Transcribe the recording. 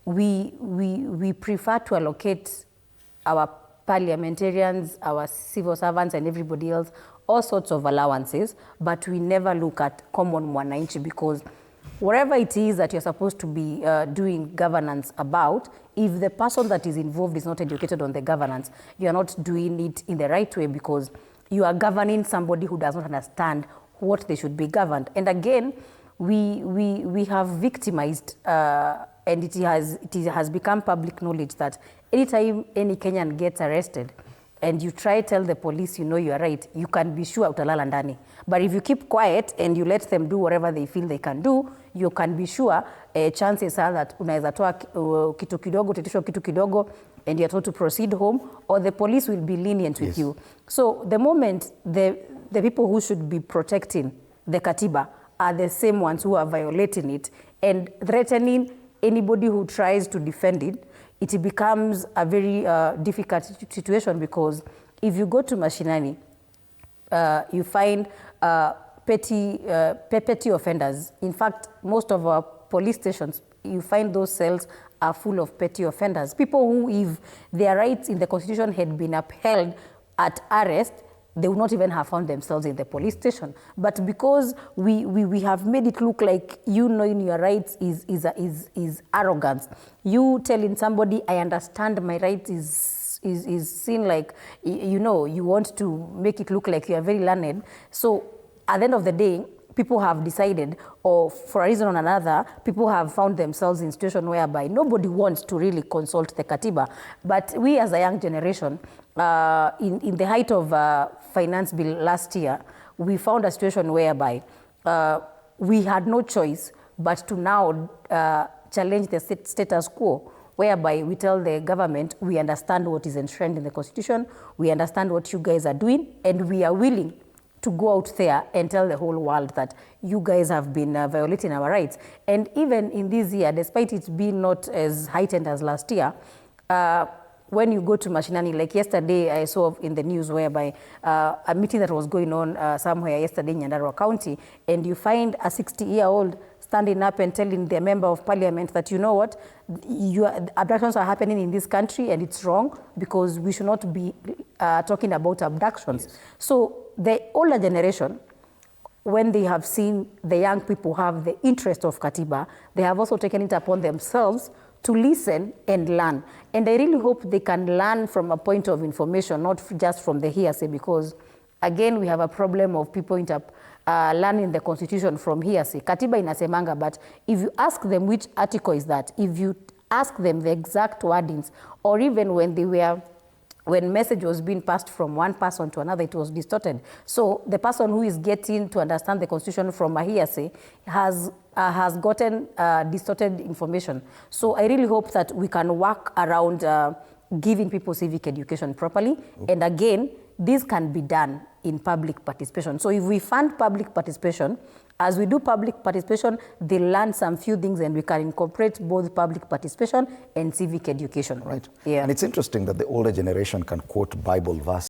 we prefer to allocate our parliamentarians, our civil servants and everybody else all sorts of allowances, but we never look at common mwananchi, because whatever it is that you're supposed to be doing governance about, if the person that is involved is not educated on the governance, you're not doing it in the right way, because you are governing somebody who does not understand what they should be governed. And again, we have victimized, and it has become public knowledge that anytime any Kenyan gets arrested and you try to tell the police, you know you are right, you can be sure utalala ndani. But if you keep quiet and you let them do whatever they feel they can do, you can be sure chances are that unaweza toa kitu kidogo, titisho kitu kidogo, and you're told to proceed home, or the police will be lenient with you. So the moment the people who should be protecting the Katiba are the same ones who are violating it and threatening anybody who tries to defend it, it becomes a very difficult situation, because if you go to mashinani, you find petty offenders. In fact, most of our police stations, you find those cells are full of petty offenders. People who, if their rights in the Constitution had been upheld at arrest, they would not even have found themselves in the police station. But because we have made it look like you knowing your rights is arrogance. You telling somebody, I understand my rights is seen like, you know, you want to make it look like you are very learned. So at the end of the day, people have decided, or for a reason or another, people have found themselves in a situation whereby nobody wants to really consult the Katiba. But we as a young generation, in the height of finance bill last year, we found a situation whereby we had no choice but to now challenge the status quo, whereby we tell the government, we understand what is enshrined in the Constitution, we understand what you guys are doing, and we are willing to go out there and tell the whole world that you guys have been violating our rights. And even in this year, despite it being not as heightened as last year, when you go to mashinani, like yesterday I saw in the news whereby a meeting that was going on somewhere yesterday in Nyandarua County, and you find a 60-year-old standing up and telling the member of parliament that, you know what, abductions are happening in this country and it's wrong, because we should not be talking about abductions. Yes. So the older generation, when they have seen the young people have the interest of Katiba, they have also taken it upon themselves to listen and learn. And I really hope they can learn from a point of information, not just from the hearsay, because again, we have a problem of people learning the Constitution from hearsay. Katiba inasemanga, but if you ask them which article is that, if you ask them the exact wordings, or even when message was being passed from one person to another, it was distorted. So the person who is getting to understand the Constitution from a hearsay has gotten distorted information. So I really hope that we can work around giving people civic education properly. Okay. And again, this can be done in public participation. So if we fund public participation, as we do public participation, they learn some few things, and we can incorporate both public participation and civic education. Right. Yeah. And it's interesting that the older generation can quote Bible verses